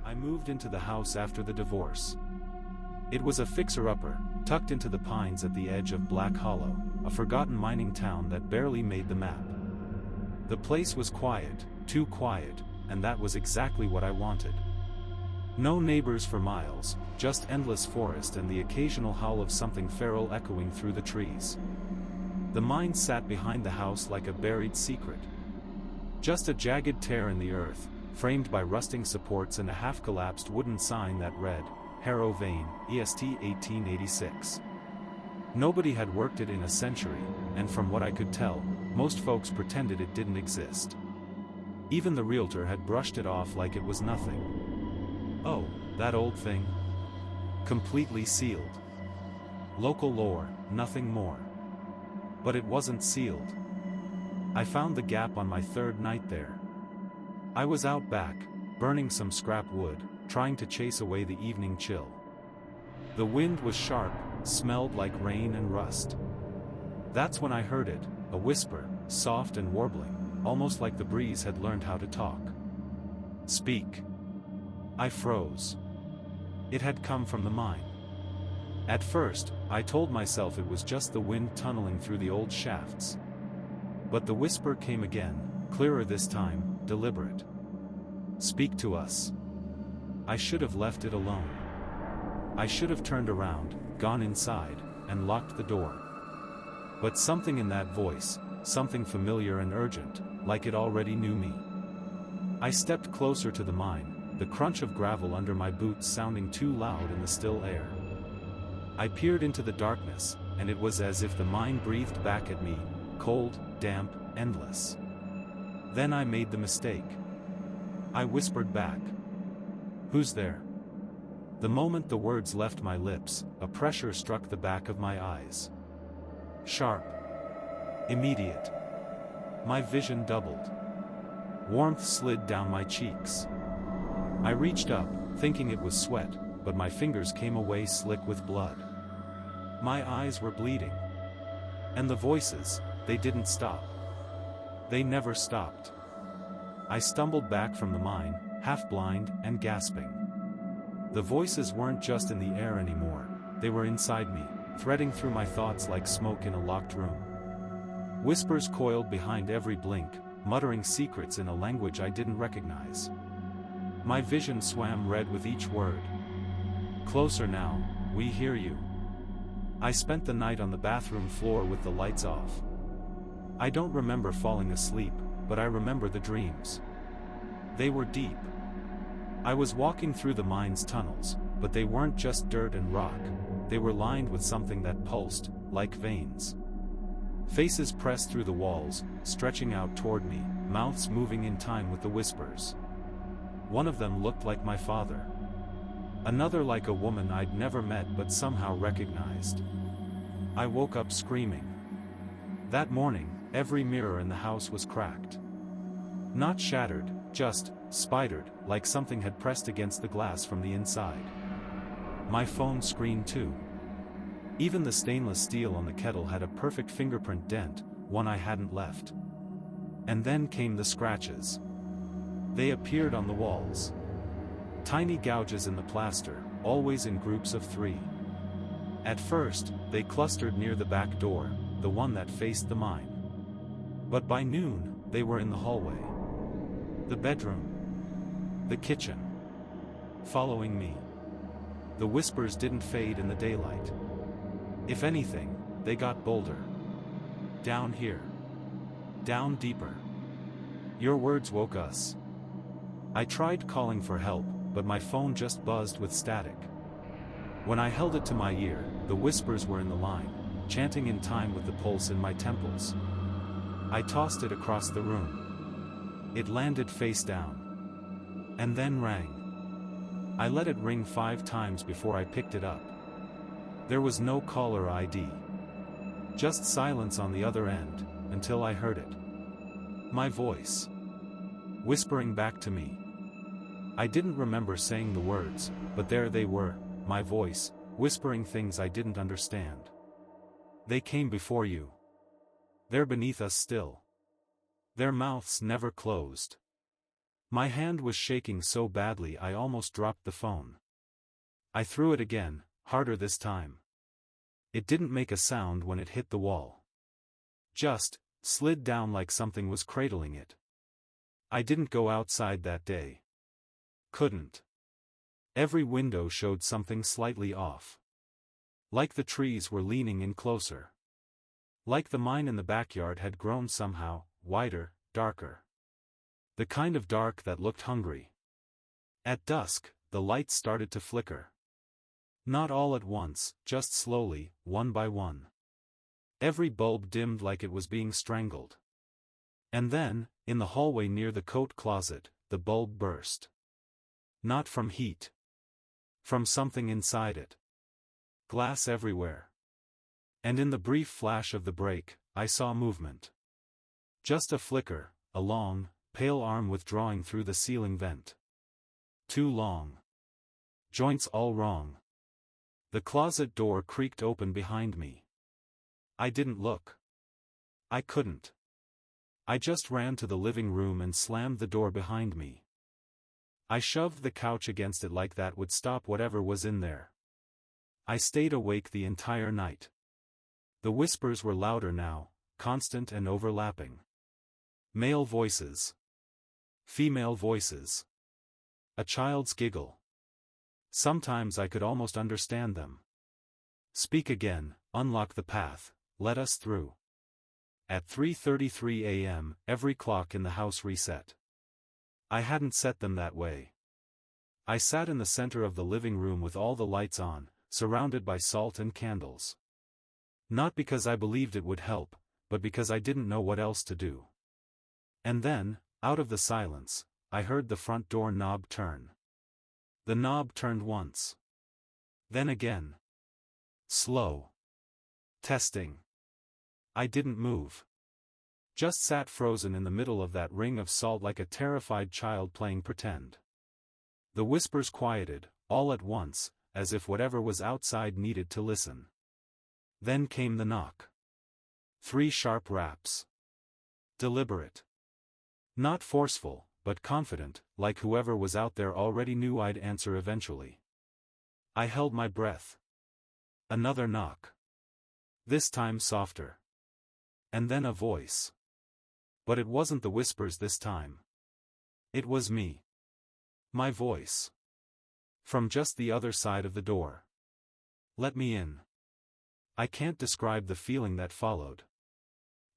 I moved into the house after the divorce. It was a fixer-upper, tucked into the pines at the edge of Black Hollow, a forgotten mining town that barely made the map. The place was quiet, too quiet, and that was exactly what I wanted. No neighbors for miles, just endless forest and the occasional howl of something feral echoing through the trees. The mine sat behind the house like a buried secret. Just a jagged tear in the earth, framed by rusting supports and a half-collapsed wooden sign that read, Harrow Vein, EST 1886. Nobody had worked it in a century, and from what I could tell, most folks pretended it didn't exist. Even the realtor had brushed it off like it was nothing. Oh, that old thing? Completely sealed. Local lore, nothing more. But it wasn't sealed. I found the gap on my third night there. I was out back, burning some scrap wood, trying to chase away the evening chill. The wind was sharp, smelled like rain and rust. That's when I heard it, a whisper, soft and warbling, almost like the breeze had learned how to talk. Speak. I froze. It had come from the mine. At first, I told myself it was just the wind tunneling through the old shafts. But the whisper came again, clearer this time, deliberate. Speak to us. I should have left it alone. I should have turned around, gone inside, and locked the door. But something in that voice, something familiar and urgent, like it already knew me. I stepped closer to the mine, the crunch of gravel under my boots sounding too loud in the still air. I peered into the darkness, and it was as if the mine breathed back at me, cold, damp, endless. Then I made the mistake. I whispered back. Who's there? The moment the words left my lips, a pressure struck the back of my eyes. Sharp. Immediate. My vision doubled. Warmth slid down my cheeks. I reached up, thinking it was sweat, but my fingers came away slick with blood. My eyes were bleeding. And the voices, they didn't stop. They never stopped. I stumbled back from the mine, half blind and gasping. The voices weren't just in the air anymore, they were inside me, threading through my thoughts like smoke in a locked room. Whispers coiled behind every blink, muttering secrets in a language I didn't recognize. My vision swam red with each word. Closer now, we hear you. I spent the night on the bathroom floor with the lights off. I don't remember falling asleep, but I remember the dreams. They were deep. I was walking through the mine's tunnels, but they weren't just dirt and rock, they were lined with something that pulsed, like veins. Faces pressed through the walls, stretching out toward me, mouths moving in time with the whispers. One of them looked like my father. Another like a woman I'd never met but somehow recognized. I woke up screaming. That morning, every mirror in the house was cracked. Not shattered, just spidered, like something had pressed against the glass from the inside. My phone screen too. Even the stainless steel on the kettle had a perfect fingerprint dent, one I hadn't left. And then came the scratches. They appeared on the walls. Tiny gouges in the plaster, always in groups of 3. At first, they clustered near the back door, the one that faced the mine. But by noon, they were in the hallway. The bedroom. The kitchen. Following me. The whispers didn't fade in the daylight. If anything, they got bolder. Down here. Down deeper. Your words woke us. I tried calling for help, but my phone just buzzed with static. When I held it to my ear, the whispers were in the line, chanting in time with the pulse in my temples. I tossed it across the room. It landed face down. And then rang. I let it ring 5 times before I picked it up. There was no caller ID. Just silence on the other end, until I heard it. My voice. Whispering back to me. I didn't remember saying the words, but there they were, my voice, whispering things I didn't understand. They came before you. They're beneath us still. Their mouths never closed. My hand was shaking so badly I almost dropped the phone. I threw it again, harder this time. It didn't make a sound when it hit the wall. Just slid down like something was cradling it. I didn't go outside that day. Couldn't. Every window showed something slightly off. Like the trees were leaning in closer. Like the mine in the backyard had grown somehow, wider, darker. The kind of dark that looked hungry. At dusk, the lights started to flicker. Not all at once, just slowly, one by one. Every bulb dimmed like it was being strangled. And then, in the hallway near the coat closet, the bulb burst. Not from heat. From something inside it. Glass everywhere. And in the brief flash of the break, I saw movement. Just a flicker, a long, pale arm withdrawing through the ceiling vent. Too long. Joints all wrong. The closet door creaked open behind me. I didn't look. I couldn't. I just ran to the living room and slammed the door behind me. I shoved the couch against it like that would stop whatever was in there. I stayed awake the entire night. The whispers were louder now, constant and overlapping. Male voices. Female voices. A child's giggle. Sometimes I could almost understand them. Speak again, unlock the path, let us through. At 3:33 a.m., every clock in the house reset. I hadn't set them that way. I sat in the center of the living room with all the lights on, surrounded by salt and candles. Not because I believed it would help, but because I didn't know what else to do. And then, out of the silence, I heard the front door knob turn. The knob turned once. Then again. Slow. Testing. I didn't move. Just sat frozen in the middle of that ring of salt like a terrified child playing pretend. The whispers quieted, all at once, as if whatever was outside needed to listen. Then came the knock. 3 sharp raps. Deliberate. Not forceful, but confident, like whoever was out there already knew I'd answer eventually. I held my breath. Another knock. This time softer. And then a voice. But it wasn't the whispers this time. It was me. My voice. From just the other side of the door. Let me in. I can't describe the feeling that followed.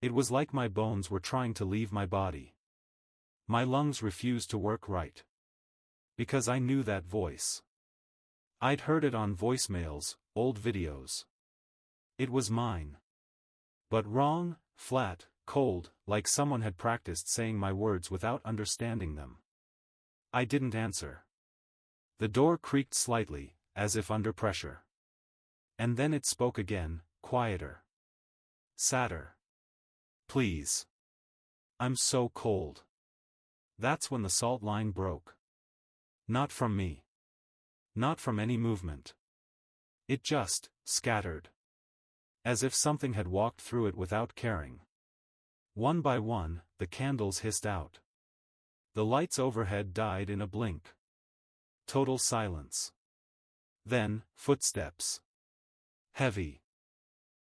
It was like my bones were trying to leave my body. My lungs refused to work right. Because I knew that voice. I'd heard it on voicemails, old videos. It was mine. But wrong, flat, cold, like someone had practiced saying my words without understanding them. I didn't answer. The door creaked slightly, as if under pressure. And then it spoke again, quieter. Sadder. Please. I'm so cold. That's when the salt line broke. Not from me. Not from any movement. It just scattered. As if something had walked through it without caring. One by one, the candles hissed out. The lights overhead died in a blink. Total silence. Then, footsteps. Heavy.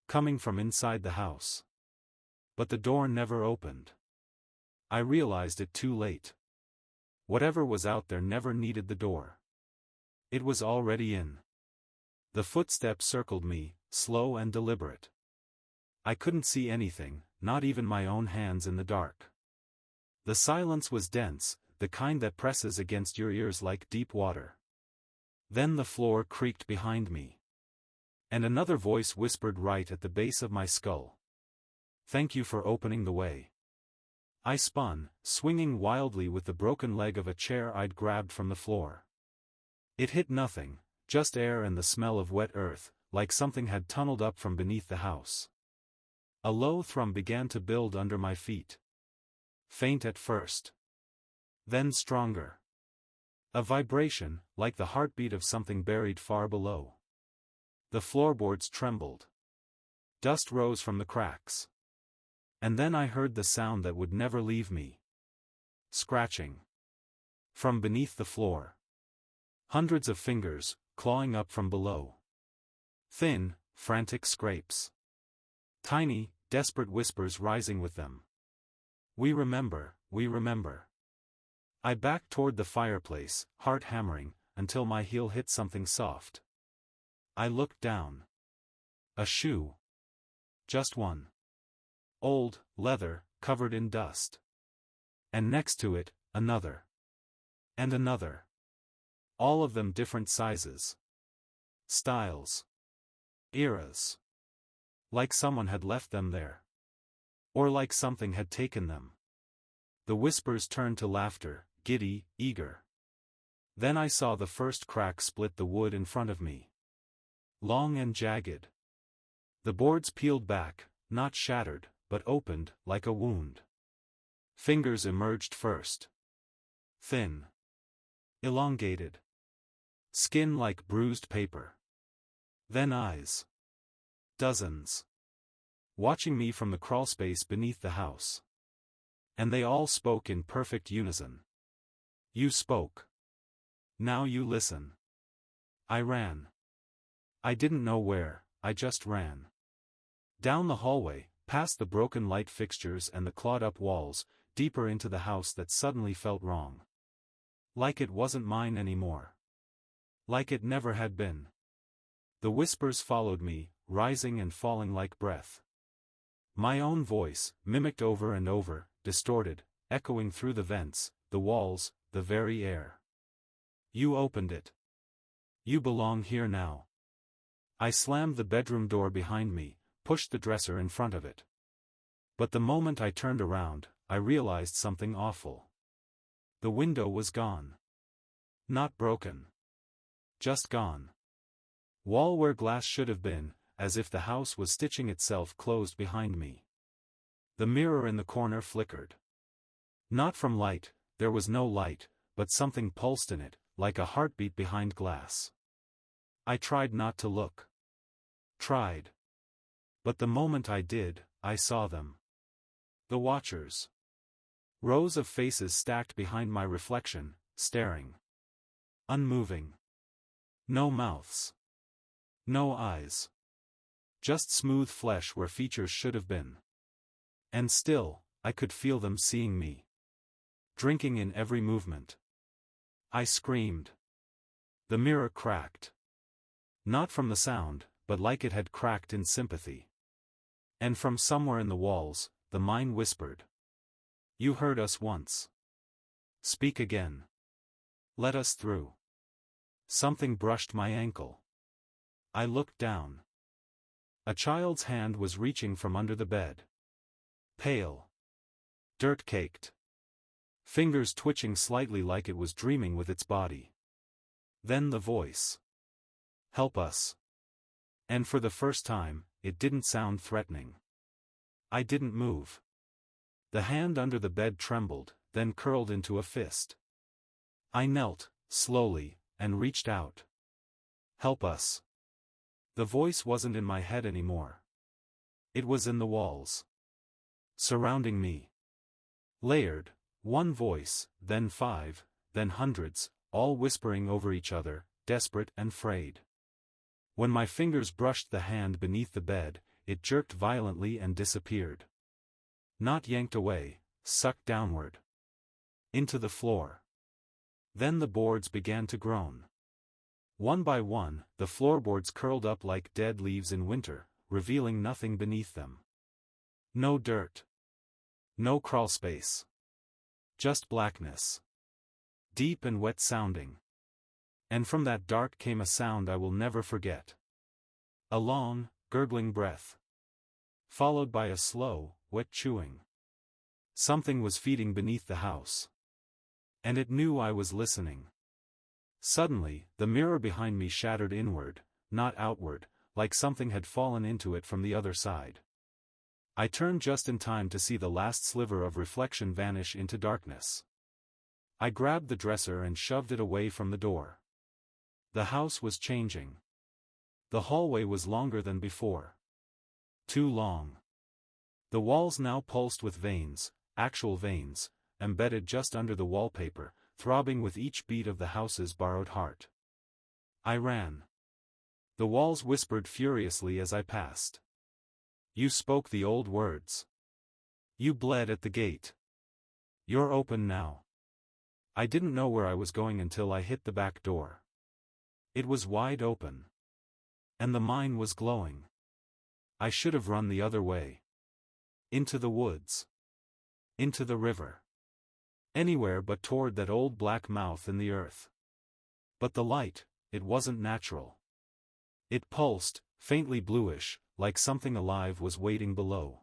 Coming from inside the house. But the door never opened. I realized it too late. Whatever was out there never needed the door. It was already in. The footsteps circled me, slow and deliberate. I couldn't see anything, not even my own hands in the dark. The silence was dense, the kind that presses against your ears like deep water. Then the floor creaked behind me. And another voice whispered right at the base of my skull. Thank you for opening the way. I spun, swinging wildly with the broken leg of a chair I'd grabbed from the floor. It hit nothing, just air and the smell of wet earth, like something had tunneled up from beneath the house. A low thrum began to build under my feet. Faint at first. Then stronger. A vibration, like the heartbeat of something buried far below. The floorboards trembled. Dust rose from the cracks. And then I heard the sound that would never leave me. Scratching. From beneath the floor. Hundreds of fingers, clawing up from below. Thin, frantic scrapes. Tiny, desperate whispers rising with them. We remember, we remember. I backed toward the fireplace, heart hammering, until my heel hit something soft. I looked down. A shoe. Just one. Old, leather, covered in dust. And next to it, another. And another. All of them different sizes. Styles. Eras. Like someone had left them there. Or like something had taken them. The whispers turned to laughter, giddy, eager. Then I saw the first crack split the wood in front of me. Long and jagged. The boards peeled back, not shattered, but opened, like a wound. Fingers emerged first. Thin. Elongated. Skin like bruised paper. Then eyes. Dozens. Watching me from the crawlspace beneath the house. And they all spoke in perfect unison. You spoke. Now you listen. I ran. I didn't know where, I just ran. Down the hallway, past the broken light fixtures and the clawed-up walls, deeper into the house that suddenly felt wrong. Like it wasn't mine anymore. Like it never had been. The whispers followed me, rising and falling like breath. My own voice, mimicked over and over, distorted, echoing through the vents, the walls, the very air. You opened it. You belong here now. I slammed the bedroom door behind me, pushed the dresser in front of it. But the moment I turned around, I realized something awful. The window was gone. Not broken. Just gone. Wall where glass should have been, as if the house was stitching itself closed behind me. The mirror in the corner flickered. Not from light, there was no light, but something pulsed in it, like a heartbeat behind glass. I tried not to look. Tried. But the moment I did, I saw them. The watchers. Rows of faces stacked behind my reflection, staring. Unmoving. No mouths. No eyes. Just smooth flesh where features should have been. And still, I could feel them seeing me. Drinking in every movement. I screamed. The mirror cracked. Not from the sound, but like it had cracked in sympathy. And from somewhere in the walls, the mind whispered. You heard us once. Speak again. Let us through. Something brushed my ankle. I looked down. A child's hand was reaching from under the bed. Pale. Dirt-caked. Fingers twitching slightly like it was dreaming with its body. Then the voice. Help us. And for the first time, it didn't sound threatening. I didn't move. The hand under the bed trembled, then curled into a fist. I knelt, slowly, and reached out. Help us. The voice wasn't in my head anymore. It was in the walls. Surrounding me. Layered, one voice, then 5, then hundreds, all whispering over each other, desperate and frayed. When my fingers brushed the hand beneath the bed, it jerked violently and disappeared. Not yanked away, sucked downward. Into the floor. Then the boards began to groan. One by one, the floorboards curled up like dead leaves in winter, revealing nothing beneath them. No dirt. No crawl space. Just blackness. Deep and wet sounding. And from that dark came a sound I will never forget. A long, gurgling breath. Followed by a slow, wet chewing. Something was feeding beneath the house. And it knew I was listening. Suddenly, the mirror behind me shattered inward, not outward, like something had fallen into it from the other side. I turned just in time to see the last sliver of reflection vanish into darkness. I grabbed the dresser and shoved it away from the door. The house was changing. The hallway was longer than before. Too long. The walls now pulsed with veins, actual veins, embedded just under the wallpaper, throbbing with each beat of the house's borrowed heart. I ran. The walls whispered furiously as I passed. You spoke the old words. You bled at the gate. You're open now. I didn't know where I was going until I hit the back door. It was wide open. And the mine was glowing. I should have run the other way. Into the woods. Into the river. Anywhere but toward that old black mouth in the earth. But the light, it wasn't natural. It pulsed, faintly bluish, like something alive was waiting below.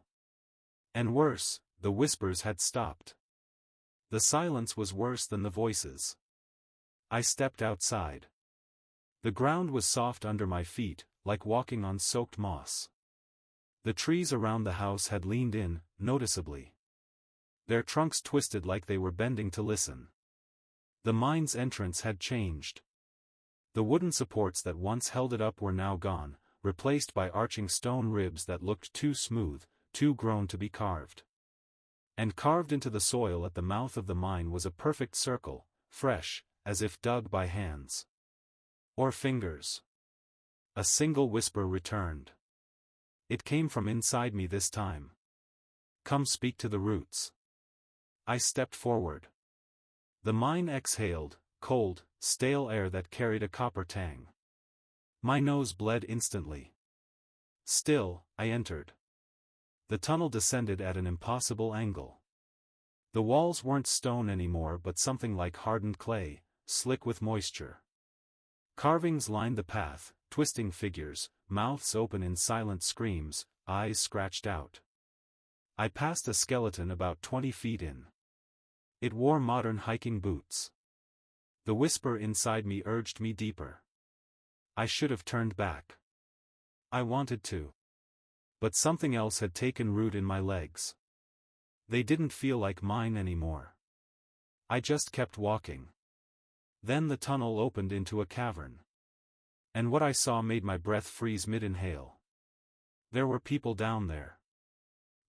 And worse, the whispers had stopped. The silence was worse than the voices. I stepped outside. The ground was soft under my feet, like walking on soaked moss. The trees around the house had leaned in, noticeably. Their trunks twisted like they were bending to listen. The mine's entrance had changed. The wooden supports that once held it up were now gone, replaced by arching stone ribs that looked too smooth, too grown to be carved. And carved into the soil at the mouth of the mine was a perfect circle, fresh, as if dug by hands. Or fingers. A single whisper returned. It came from inside me this time. Come speak to the roots. I stepped forward. The mine exhaled, cold, stale air that carried a copper tang. My nose bled instantly. Still, I entered. The tunnel descended at an impossible angle. The walls weren't stone anymore but something like hardened clay, slick with moisture. Carvings lined the path, twisting figures, mouths open in silent screams, eyes scratched out. I passed a skeleton about 20 feet in. It wore modern hiking boots. The whisper inside me urged me deeper. I should have turned back. I wanted to. But something else had taken root in my legs. They didn't feel like mine anymore. I just kept walking. Then the tunnel opened into a cavern. And what I saw made my breath freeze mid-inhale. There were people down there.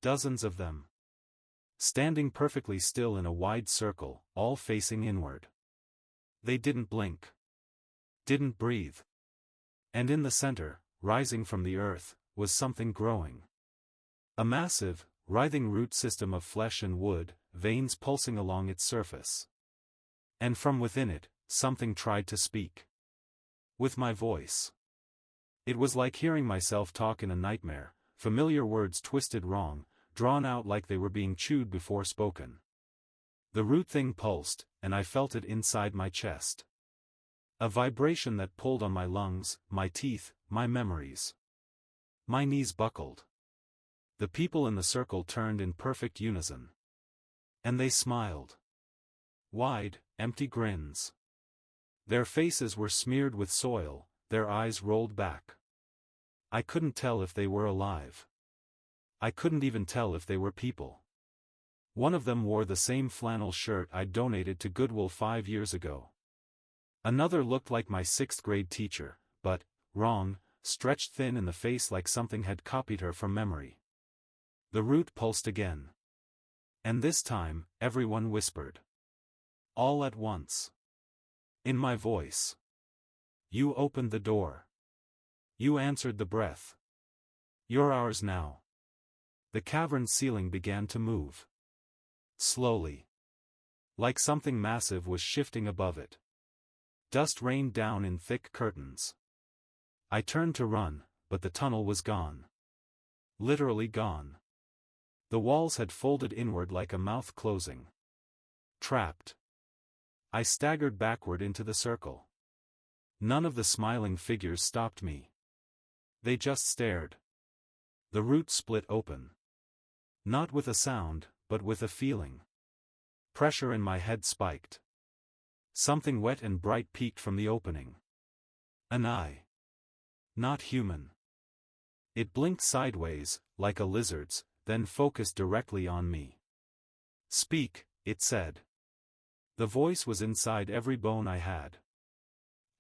Dozens of them. Standing perfectly still in a wide circle, all facing inward. They didn't blink. Didn't breathe. And in the center, rising from the earth, was something growing. A massive, writhing root system of flesh and wood, veins pulsing along its surface. And from within it, something tried to speak. With my voice. It was like hearing myself talk in a nightmare, familiar words twisted wrong, drawn out like they were being chewed before spoken. The root thing pulsed, and I felt it inside my chest. A vibration that pulled on my lungs, my teeth, my memories. My knees buckled. The people in the circle turned in perfect unison. And they smiled. Wide, empty grins. Their faces were smeared with soil, their eyes rolled back. I couldn't tell if they were alive. I couldn't even tell if they were people. One of them wore the same flannel shirt I'd donated to Goodwill 5 years ago. Another looked like my 6th grade teacher, but, wrong, stretched thin in the face like something had copied her from memory. The root pulsed again. And this time, everyone whispered. All at once. In my voice. You opened the door. You answered the breath. You're ours now. The cavern's ceiling began to move. Slowly. Like something massive was shifting above it. Dust rained down in thick curtains. I turned to run, but the tunnel was gone. Literally gone. The walls had folded inward like a mouth closing. Trapped. I staggered backward into the circle. None of the smiling figures stopped me. They just stared. The root split open. Not with a sound, but with a feeling. Pressure in my head spiked. Something wet and bright peeked from the opening. An eye. Not human. It blinked sideways, like a lizard's, then focused directly on me. Speak, it said. The voice was inside every bone I had.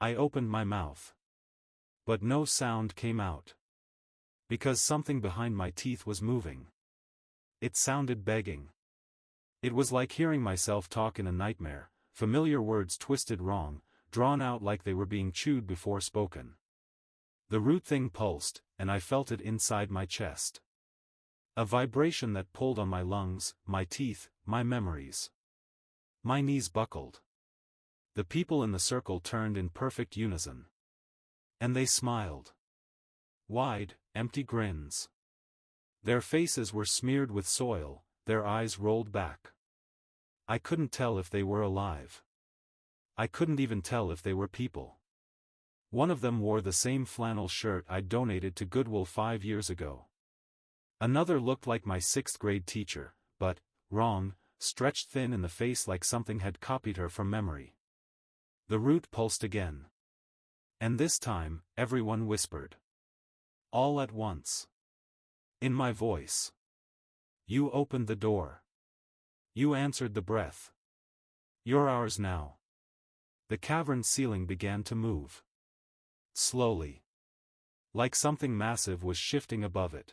I opened my mouth. But no sound came out. Because something behind my teeth was moving. It sounded begging. It was like hearing myself talk in a nightmare, familiar words twisted wrong, drawn out like they were being chewed before spoken. The root thing pulsed, and I felt it inside my chest. A vibration that pulled on my lungs, my teeth, my memories. My knees buckled. The people in the circle turned in perfect unison. And they smiled. Wide, empty grins. Their faces were smeared with soil, their eyes rolled back. I couldn't tell if they were alive. I couldn't even tell if they were people. One of them wore the same flannel shirt I'd donated to Goodwill 5 years ago. Another looked like my 6th grade teacher, but, wrong, stretched thin in the face like something had copied her from memory. The root pulsed again. And this time, everyone whispered. All at once. In my voice. You opened the door. You answered the breath. You're ours now. The cavern ceiling began to move. Slowly. Like something massive was shifting above it.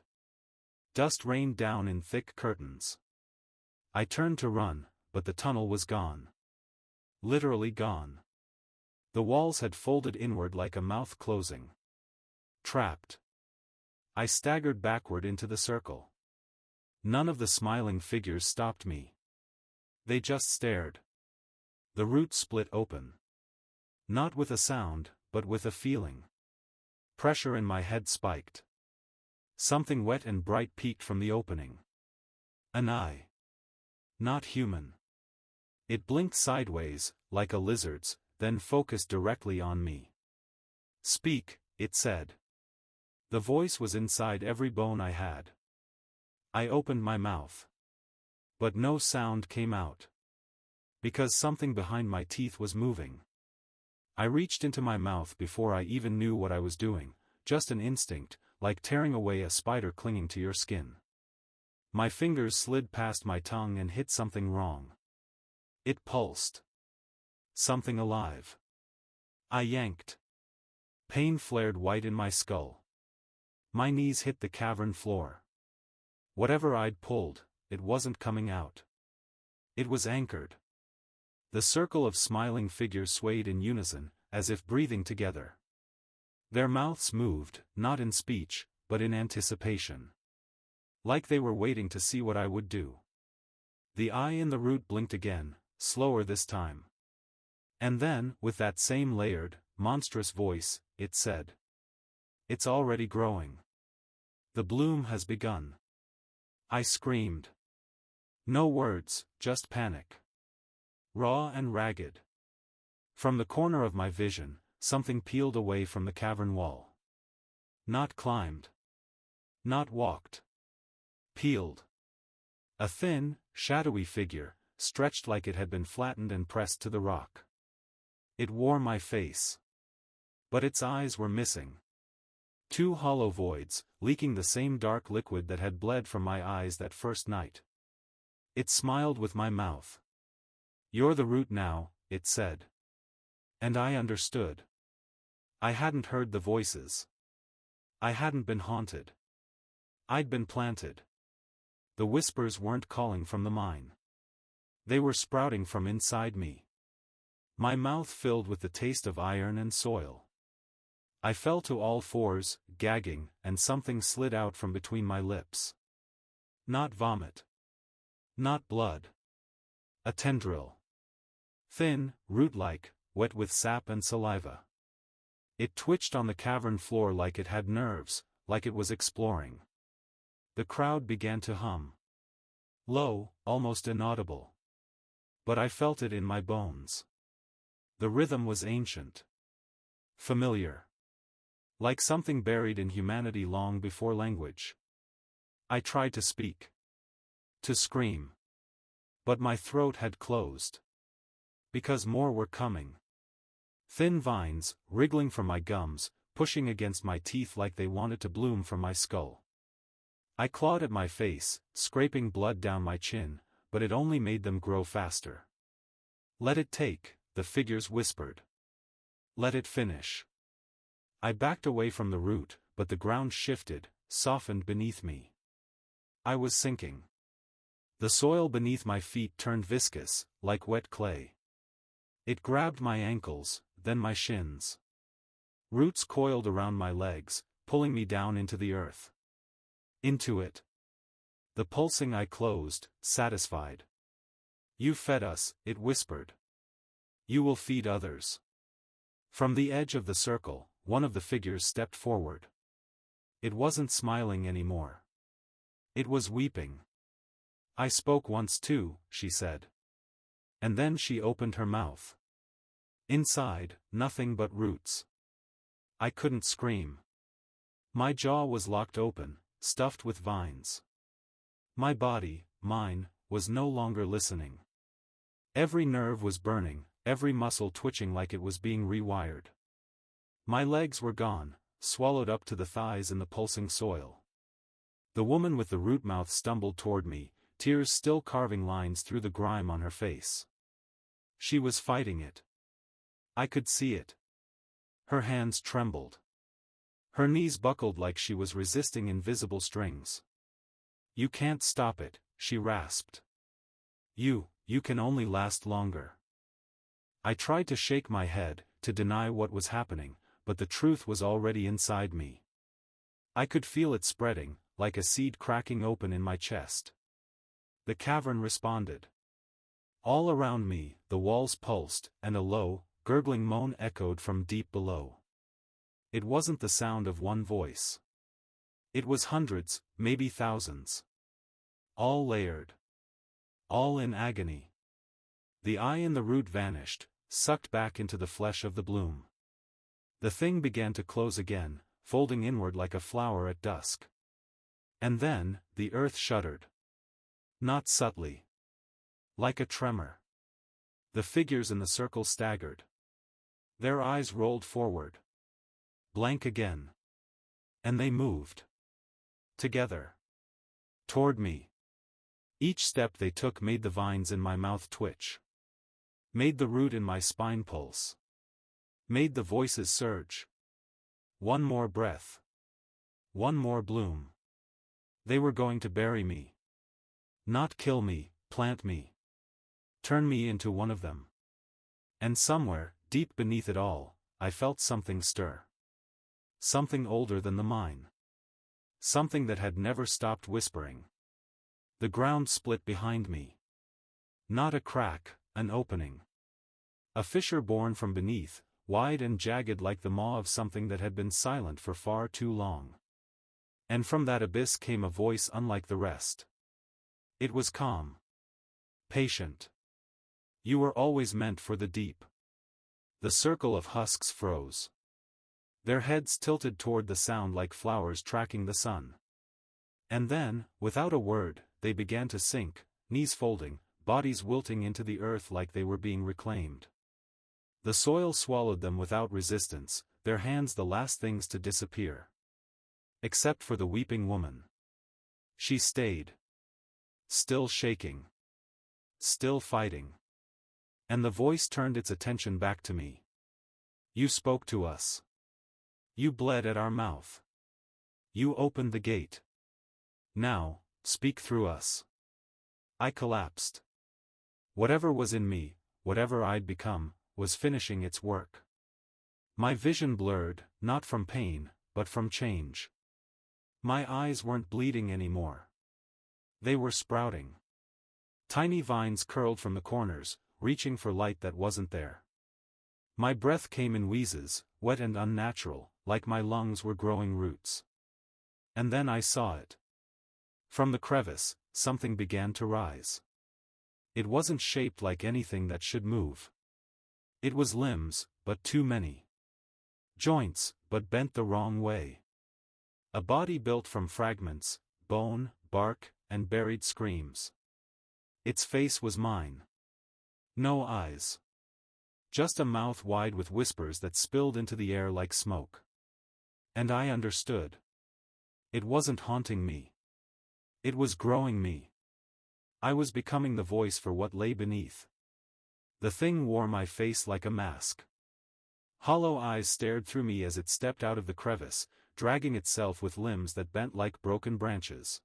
Dust rained down in thick curtains. I turned to run, but the tunnel was gone. Literally gone. The walls had folded inward like a mouth closing. Trapped. I staggered backward into the circle. None of the smiling figures stopped me. They just stared. The root split open. Not with a sound, but with a feeling. Pressure in my head spiked. Something wet and bright peeked from the opening. An eye. Not human. It blinked sideways, like a lizard's, then focused directly on me. Speak, it said. The voice was inside every bone I had. I opened my mouth. But no sound came out. Because something behind my teeth was moving. I reached into my mouth before I even knew what I was doing, just an instinct, like tearing away a spider clinging to your skin. My fingers slid past my tongue and hit something wrong. It pulsed. Something alive. I yanked. Pain flared white in my skull. My knees hit the cavern floor. Whatever I'd pulled, it wasn't coming out. It was anchored. The circle of smiling figures swayed in unison, as if breathing together. Their mouths moved, not in speech, but in anticipation. Like they were waiting to see what I would do. The eye in the root blinked again, slower this time. And then, with that same layered, monstrous voice, it said. It's already growing. The bloom has begun. I screamed. No words, just panic. Raw and ragged. From the corner of my vision, something peeled away from the cavern wall. Not climbed. Not walked. Peeled. A thin, shadowy figure, stretched like it had been flattened and pressed to the rock. It wore my face. But its eyes were missing. 2 hollow voids, leaking the same dark liquid that had bled from my eyes that first night. It smiled with my mouth. You're the root now, it said. And I understood. I hadn't heard the voices. I hadn't been haunted. I'd been planted. The whispers weren't calling from the mine. They were sprouting from inside me. My mouth filled with the taste of iron and soil. I fell to all fours, gagging, and something slid out from between my lips. Not vomit. Not blood. A tendril. Thin, root-like, wet with sap and saliva. It twitched on the cavern floor like it had nerves, like it was exploring. The crowd began to hum. Low, almost inaudible. But I felt it in my bones. The rhythm was ancient. Familiar. Like something buried in humanity long before language. I tried to speak. To scream. But my throat had closed. Because more were coming. Thin vines, wriggling from my gums, pushing against my teeth like they wanted to bloom from my skull. I clawed at my face, scraping blood down my chin, but it only made them grow faster. Let it take, the figures whispered. Let it finish. I backed away from the root, but the ground shifted, softened beneath me. I was sinking. The soil beneath my feet turned viscous, like wet clay. It grabbed my ankles, then my shins. Roots coiled around my legs, pulling me down into the earth. Into it. The pulsing eye closed, satisfied. You fed us, it whispered. You will feed others. From the edge of the circle, one of the figures stepped forward. It wasn't smiling anymore. It was weeping. I spoke once too, she said. And then she opened her mouth. Inside, nothing but roots. I couldn't scream. My jaw was locked open, stuffed with vines. My body, mine, was no longer listening. Every nerve was burning, every muscle twitching like it was being rewired. My legs were gone, swallowed up to the thighs in the pulsing soil. The woman with the root mouth stumbled toward me, tears still carving lines through the grime on her face. She was fighting it. I could see it. Her hands trembled. Her knees buckled like she was resisting invisible strings. You can't stop it, she rasped. You can only last longer. I tried to shake my head, to deny what was happening, but the truth was already inside me. I could feel it spreading, like a seed cracking open in my chest. The cavern responded. All around me, the walls pulsed, and a low, gurgling moan echoed from deep below. It wasn't the sound of one voice. It was hundreds, maybe thousands. All layered. All in agony. The eye in the root vanished, sucked back into the flesh of the bloom. The thing began to close again, folding inward like a flower at dusk. And then, the earth shuddered. Not subtly. Like a tremor. The figures in the circle staggered. Their eyes rolled forward. Blank again. And they moved. Together. Toward me. Each step they took made the vines in my mouth twitch. Made the root in my spine pulse. Made the voices surge. One more breath. One more bloom. They were going to bury me. Not kill me, plant me. Turn me into one of them. And somewhere, deep beneath it all, I felt something stir. Something older than the mine. Something that had never stopped whispering. The ground split behind me. Not a crack, an opening. A fissure born from beneath, wide and jagged like the maw of something that had been silent for far too long. And from that abyss came a voice unlike the rest. It was calm. Patient. You were always meant for the deep. The circle of husks froze. Their heads tilted toward the sound like flowers tracking the sun. And then, without a word, they began to sink, knees folding, bodies wilting into the earth like they were being reclaimed. The soil swallowed them without resistance, their hands the last things to disappear. Except for the weeping woman. She stayed. Still shaking. Still fighting. And the voice turned its attention back to me. You spoke to us. You bled at our mouth. You opened the gate. Now, speak through us. I collapsed. Whatever was in me, whatever I'd become, was finishing its work. My vision blurred, not from pain, but from change. My eyes weren't bleeding anymore. They were sprouting. Tiny vines curled from the corners, reaching for light that wasn't there. My breath came in wheezes, wet and unnatural, like my lungs were growing roots. And then I saw it. From the crevice, something began to rise. It wasn't shaped like anything that should move. It was limbs, but too many. Joints, but bent the wrong way. A body built from fragments, bone, bark, and buried screams. Its face was mine. No eyes. Just a mouth wide with whispers that spilled into the air like smoke. And I understood. It wasn't haunting me. It was growing me. I was becoming the voice for what lay beneath. The thing wore my face like a mask. Hollow eyes stared through me as it stepped out of the crevice, dragging itself with limbs that bent like broken branches.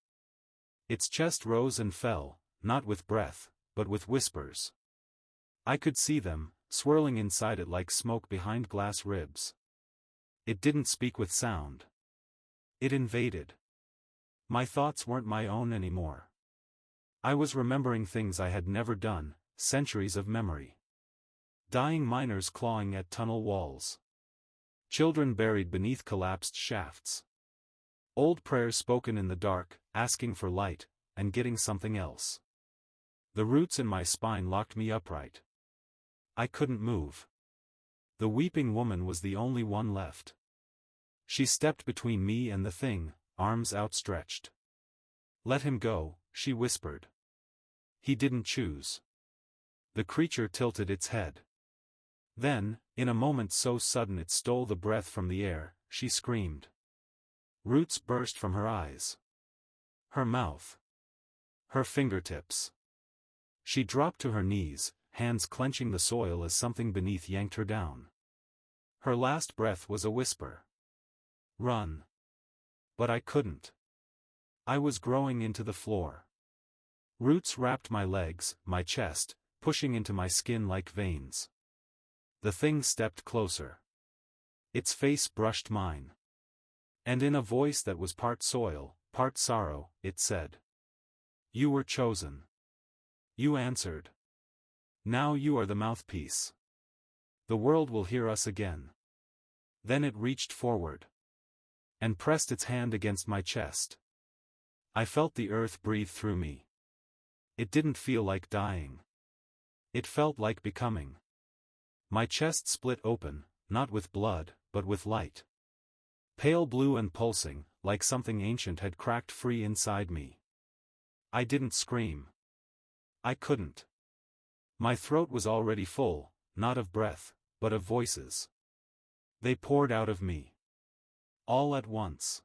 Its chest rose and fell, not with breath, but with whispers. I could see them, swirling inside it like smoke behind glass ribs. It didn't speak with sound. It invaded. My thoughts weren't my own anymore. I was remembering things I had never done, centuries of memory. Dying miners clawing at tunnel walls. Children buried beneath collapsed shafts. Old prayers spoken in the dark, asking for light, and getting something else. The roots in my spine locked me upright. I couldn't move. The weeping woman was the only one left. She stepped between me and the thing, arms outstretched. "Let him go," she whispered. "He didn't choose." The creature tilted its head. Then, in a moment so sudden it stole the breath from the air, she screamed. Roots burst from her eyes. Her mouth. Her fingertips. She dropped to her knees, hands clenching the soil as something beneath yanked her down. Her last breath was a whisper. "Run." But I couldn't. I was growing into the floor. Roots wrapped my legs, my chest, pushing into my skin like veins. The thing stepped closer. Its face brushed mine. And in a voice that was part soil, part sorrow, it said, "You were chosen. You answered. Now you are the mouthpiece. The world will hear us again." Then it reached forward. And pressed its hand against my chest. I felt the earth breathe through me. It didn't feel like dying. It felt like becoming. My chest split open, not with blood, but with light. Pale blue and pulsing, like something ancient had cracked free inside me. I didn't scream. I couldn't. My throat was already full, not of breath, but of voices. They poured out of me. All at once.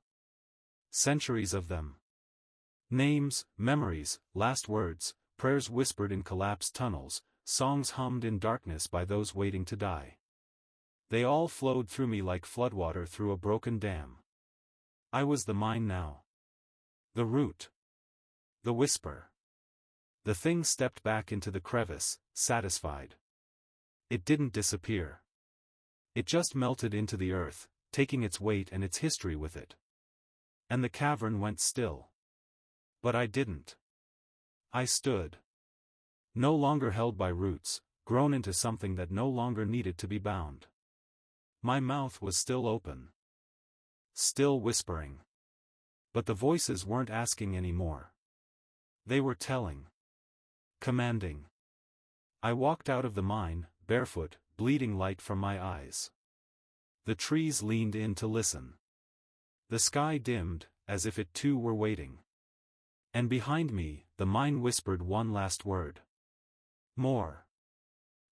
Centuries of them. Names, memories, last words, prayers whispered in collapsed tunnels, songs hummed in darkness by those waiting to die. They all flowed through me like floodwater through a broken dam. I was the mine now. The root. The whisper. The thing stepped back into the crevice, satisfied. It didn't disappear. It just melted into the earth, taking its weight and its history with it. And the cavern went still. But I didn't. I stood. No longer held by roots, grown into something that no longer needed to be bound. My mouth was still open. Still whispering. But the voices weren't asking anymore. They were telling. Commanding. I walked out of the mine, barefoot, bleeding light from my eyes. The trees leaned in to listen. The sky dimmed, as if it too were waiting. And behind me, the mine whispered one last word. More.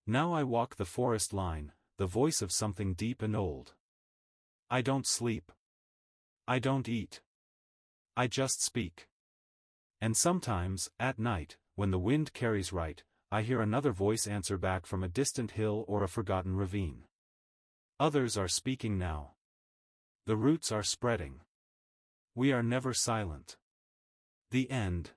Now I walk the forest line, the voice of something deep and old. I don't sleep. I don't eat. I just speak. And sometimes, at night, when the wind carries right, I hear another voice answer back from a distant hill or a forgotten ravine. Others are speaking now. The roots are spreading. We are never silent. The end.